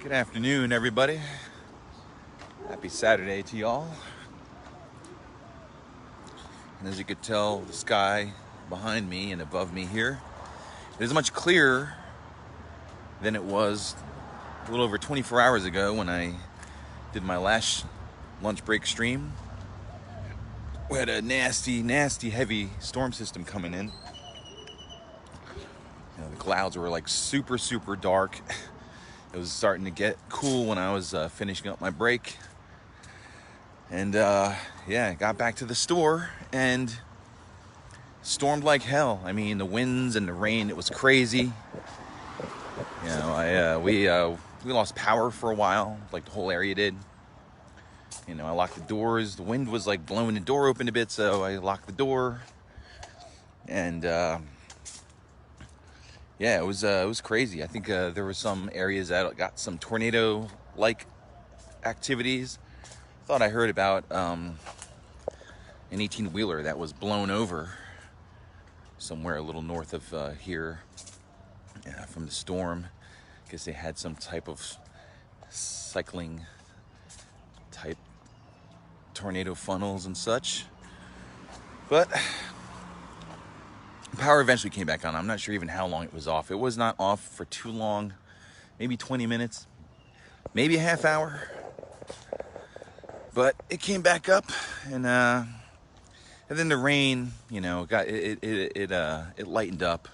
Good afternoon, everybody. Happy Saturday to y'all. And as you could tell, the sky behind me and above me here is much clearer than it was a little over 24 hours ago when I did my last lunch break stream. We had a nasty, heavy storm system coming in. The clouds were like super dark. It was starting to get cool when I was finishing up my break. And got back to the store and stormed like hell. I mean, the winds and the rain, it was crazy. We lost power for a while, like the whole area did. I locked the doors. The wind was like blowing the door open a bit, so I locked the door. And it was crazy. I think there were some areas that got some tornado-like activities. I thought I heard about an 18-wheeler that was blown over somewhere a little north of here from the storm. I guess they had some type of cycling type tornado funnels and such. But power eventually came back on. I'm not sure even how long it was off. It was not off for too long. Maybe 20 minutes, maybe a half hour. But it came back up, and then the rain, it lightened up,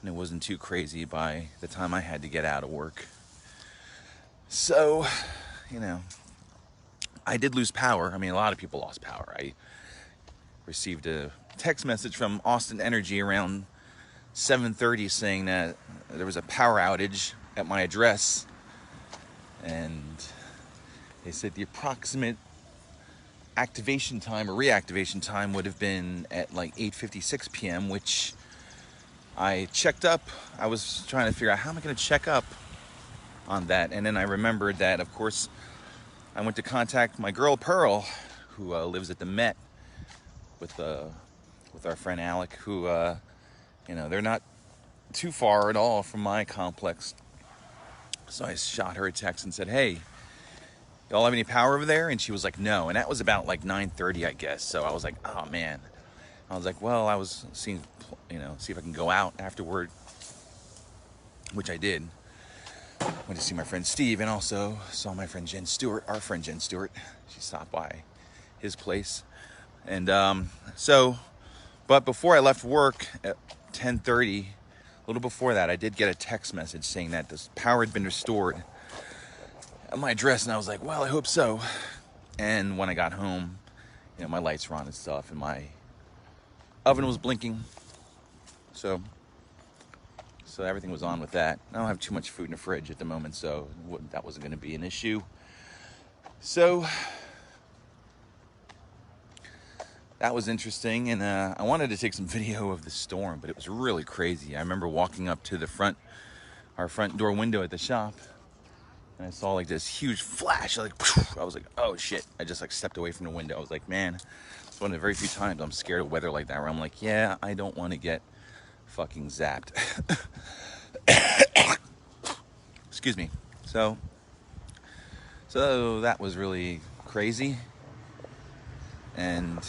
and it wasn't too crazy by the time I had to get out of work. So, I did lose power. I mean, a lot of people lost power. I received a text message from Austin Energy around 7:30 saying that there was a power outage at my address, and they said the approximate activation time or reactivation time would have been at like 8:56 p.m., which I checked up. I was trying to figure out how am I going to check up on that, and then I remembered that, of course, I went to contact my girl Pearl, who lives at the Met with our friend Alec, who they're not too far at all from my complex. So I shot her a text and said, "Hey, y'all have any power over there?" And she was like, "No." And that was about like 9:30, I guess. So I was like, "Oh man." I was like, "Well, I was seeing, see if I can go out afterward," which I did. Went to see my friend Steve, and also saw my friend Jen Stewart, our friend Jen Stewart. She stopped by his place. And but before I left work at 10:30, a little before that, I did get a text message saying that this power had been restored at my address, and I was like, well, I hope so. And when I got home, my lights were on and stuff, and my oven was blinking. So everything was on with that. I don't have too much food in the fridge at the moment, so that wasn't going to be an issue. So that was interesting, and I wanted to take some video of the storm, but it was really crazy. I remember walking up to our front door window at the shop, and I saw like this huge flash. I was like, oh shit. I just like stepped away from the window. I was like, man, it's one of the very few times I'm scared of weather like that, where I'm like, yeah, I don't want to get fucking zapped. Excuse me. So that was really crazy. And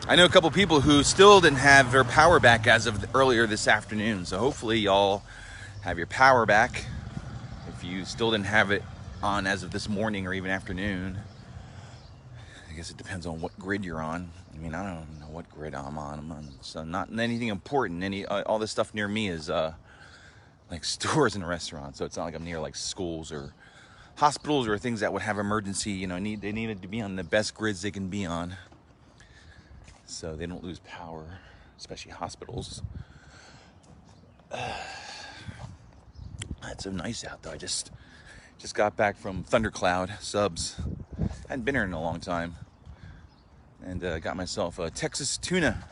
I know a couple people who still didn't have their power back as of earlier this afternoon. So hopefully y'all have your power back. If you still didn't have it on as of this morning or even afternoon, I guess it depends on what grid you're on. I mean, I don't know what grid I'm on. So not anything important. All this stuff near me is like stores and restaurants. So it's not like I'm near like schools or hospitals or things that would have emergency. They needed to be on the best grids they can be on, so they don't lose power, especially hospitals. It's so nice out though. I just got back from Thundercloud Subs. Hadn't been here in a long time, and got myself a Texas tuna.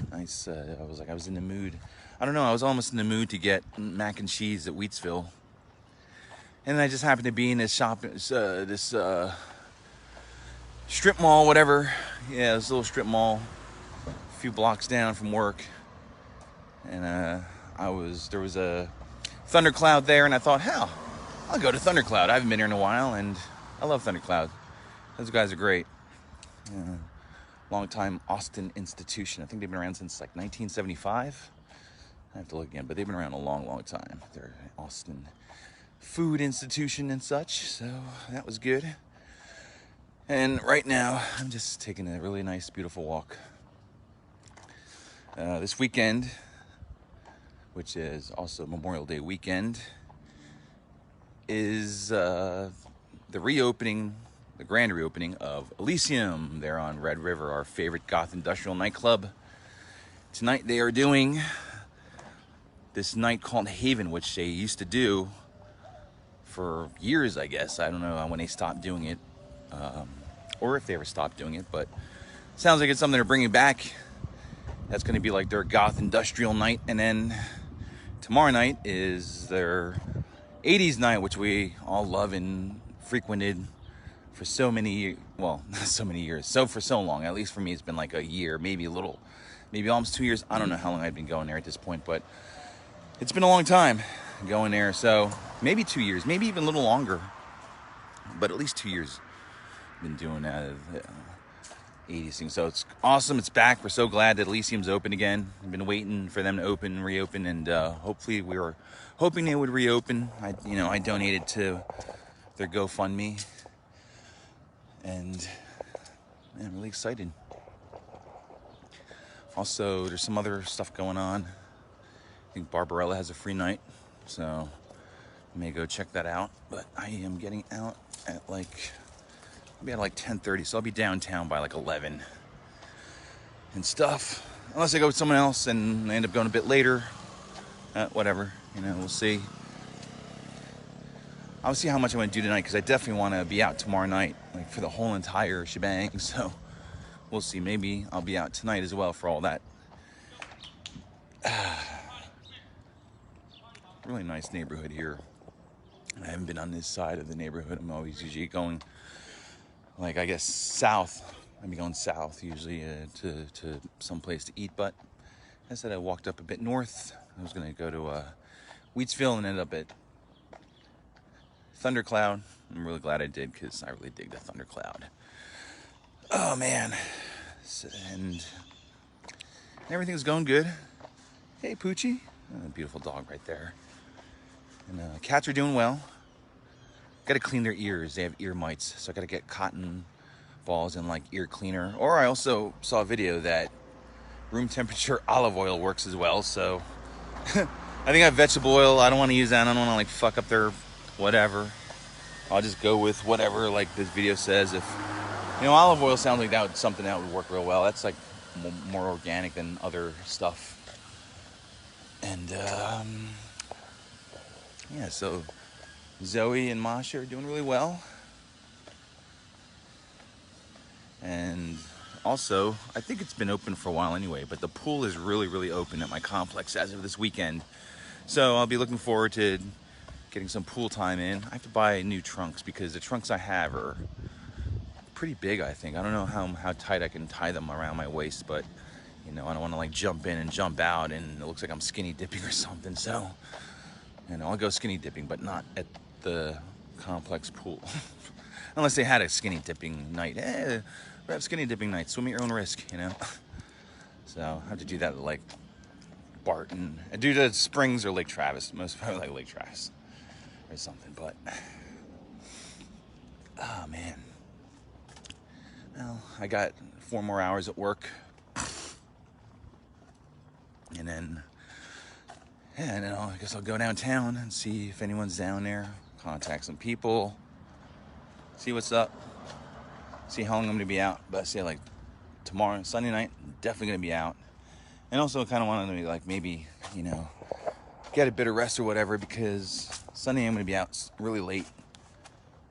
Nice. I was in the mood. I don't know. I was almost in the mood to get mac and cheese at Wheatsville, and then I just happened to be in this shop, this strip mall, whatever. Yeah, this little strip mall, a few blocks down from work, and there was a Thundercloud there, and I thought, hell, I'll go to Thundercloud. I haven't been here in a while, and I love Thundercloud. Those guys are great. Yeah. Long-time Austin institution. I think they've been around since like 1975. I have to look again, but they've been around a long, long time. They're an Austin food institution and such, so that was good. And right now, I'm just taking a really nice, beautiful walk. This weekend, which is also Memorial Day weekend, is the reopening, the grand reopening of Elysium there on Red River, our favorite goth industrial nightclub. Tonight they are doing this night called Haven, which they used to do for years, I guess. I don't know when they stopped doing it, or if they ever stopped doing it, but it sounds like it's something they're bringing back. That's going to be like their goth industrial night. And then tomorrow night is their 80s night, which we all love and frequented for so many, well, not so many years, so for so long. At least for me, it's been like a year, maybe almost 2 years. I don't know how long I've been going there at this point, but it's been a long time going there. So maybe 2 years, maybe even a little longer, but at least 2 years I've been doing that 80s thing. So it's awesome. It's back. We're so glad that Elysium's open again. We've been waiting for them to reopen, and hopefully we were hoping they would reopen. I donated to their GoFundMe, and I'm really excited. Also, there's some other stuff going on. I think Barbarella has a free night, so I may go check that out. But I am getting out at maybe at 10:30, so I'll be downtown by 11 and stuff. Unless I go with someone else and I end up going a bit later. Whatever, we'll see. I'll see how much I want to do tonight, because I definitely want to be out tomorrow night, for the whole entire shebang. So we'll see. Maybe I'll be out tonight as well for all that. Really nice neighborhood here. I haven't been on this side of the neighborhood. I'm always usually going, I guess, south. I'd be going south usually to some place to eat. But I said I walked up a bit north. I was going to go to Wheatsville and ended up at Thundercloud. I'm really glad I did, because I really dig the Thundercloud. Oh, man. And everything's going good. Hey, Poochie. Beautiful dog right there. And cats are doing well. Got to clean their ears. They have ear mites, so I got to get cotton balls and ear cleaner. Or I also saw a video that room temperature olive oil works as well. So I think I have vegetable oil. I don't want to use that. I don't want to fuck up their whatever. I'll just go with whatever this video says. If olive oil sounds like something that would work real well. That's more organic than other stuff. And yeah, so Zoe and Masha are doing really well. And also, I think it's been open for a while anyway, but the pool is really, really open at my complex as of this weekend. So I'll be looking forward to getting some pool time in. I have to buy new trunks, because the trunks I have are pretty big, I think. I don't know how tight I can tie them around my waist, but I don't want to jump in and jump out and it looks like I'm skinny dipping or something. So I'll go skinny dipping, but not at the complex pool. Unless they had a skinny dipping night. We have skinny dipping night. Swim at your own risk, So I have to do that at Barton. I do the Springs or Lake Travis. Most probably Lake Travis or something. But oh man. Well, I got 4 more hours at work. And then I guess I'll go downtown and see if anyone's down there, contact some people, see what's up, see how long I'm going to be out. But I say tomorrow, Sunday night, definitely going to be out. And also kind of wanted to maybe, get a bit of rest or whatever, because Sunday I'm going to be out really late.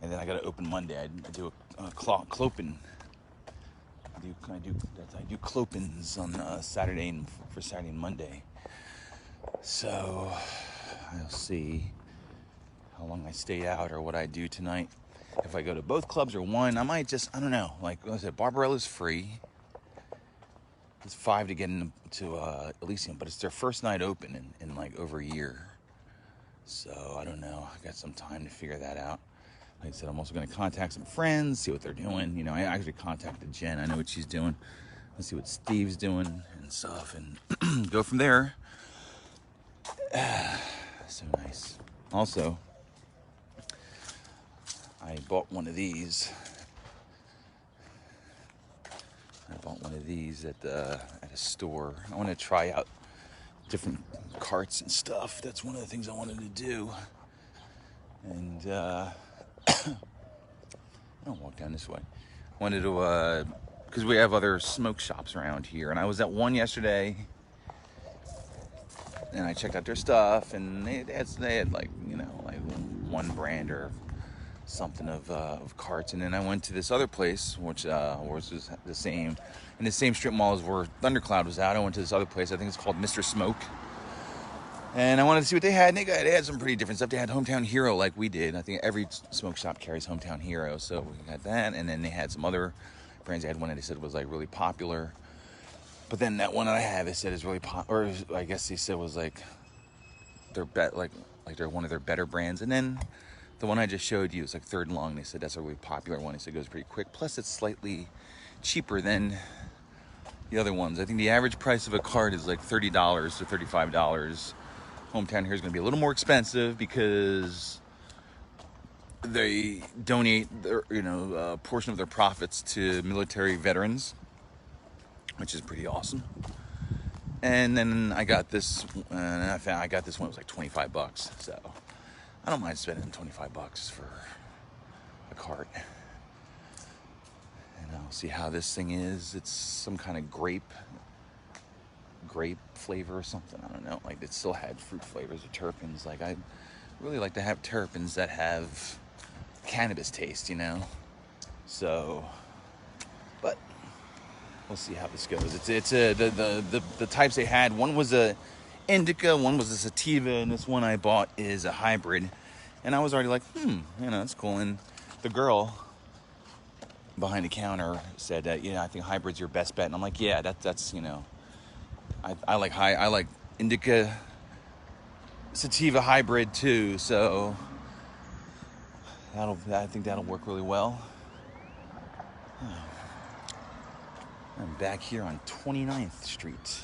And then I got to open Monday. I do a clopin. I do clopins on Saturday and for Saturday and Monday. So I'll see how long I stay out or what I do tonight. If I go to both clubs or one, I might just, I don't know. Like I said, Barbarella's free. It's $5 to get into Elysium, but it's their first night open in over a year. So I don't know. I got some time to figure that out. Like I said, I'm also going to contact some friends, see what they're doing. You know, I actually contacted Jen. I know what she's doing. Let's see what Steve's doing and stuff, and go from there. So nice. Also, I bought one of these. at a store. I want to try out different carts and stuff. That's one of the things I wanted to do. And I'll walk down this way. Wanted to, because we have other smoke shops around here, and I was at one yesterday, and I checked out their stuff, and they had like, you know, like one brand or something of carts, and then I went to this other place, which was the same, in the same strip mall as where Thundercloud was out. I went to this other place, I think it's called Mr. Smoke, and I wanted to see what they had, and they had some pretty different stuff. They had Hometown Hero like we did. I think every smoke shop carries Hometown Hero, so we got that, and then they had some other brands. They had one that they said was like really popular, but then that one that I have, they said is really or I guess they said was like they're they're one of their better brands. And then the one I just showed you is like Third and Long. They said that's a really popular one. They said it goes pretty quick. Plus, it's slightly cheaper than the other ones. I think the average price of a cart is like $30 to $35. Hometown Hero is going to be a little more expensive because they donate their, a portion of their profits to military veterans, which is pretty awesome. And then I got this, and I got this one. It was like $25. So I don't mind spending $25 for a cart. And I'll see how this thing is. It's some kind of grape flavor or something. I don't know. Like, it still had fruit flavors or terpenes. Like, I really like to have terpenes that have cannabis taste, So, but we'll see how this goes. It's the types they had. One was a indica, one was a sativa, and this one I bought is a hybrid. And I was already like, that's cool. And the girl behind the counter said that, I think hybrid's your best bet. And I'm like, yeah, that's I like indica sativa hybrid too. So I think that'll work really well. I'm back here on 29th Street.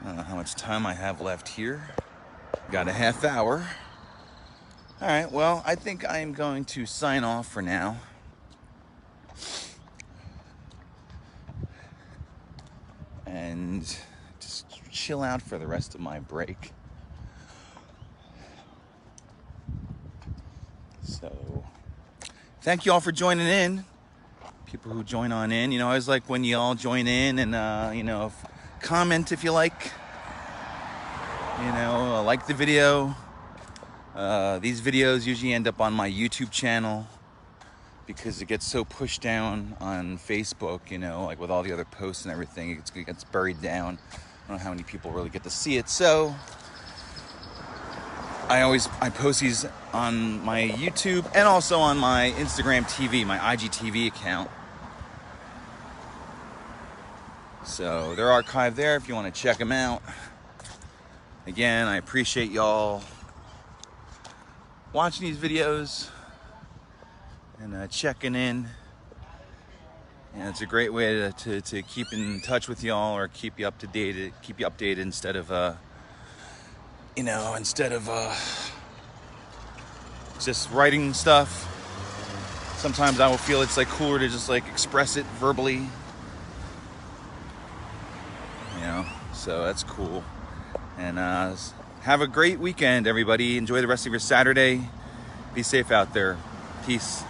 I don't know how much time I have left here. Got a half hour. All right, well, I think I am going to sign off for now. And just chill out for the rest of my break. So, thank you all for joining in. People who join on in, I always like when you all join in and, comment if you like. Like the video. These videos usually end up on my YouTube channel because it gets so pushed down on Facebook, like with all the other posts and everything. It gets buried down. I don't know how many people really get to see it. So I post these on my YouTube and also on my Instagram TV, my IGTV account. So they're archived there if you want to check them out. Again, I appreciate y'all watching these videos and checking in. And it's a great way to keep in touch with y'all or keep you updated instead of just writing stuff. Sometimes I will feel it's like cooler to just like express it verbally. So that's cool. And have a great weekend, everybody. Enjoy the rest of your Saturday. Be safe out there. Peace.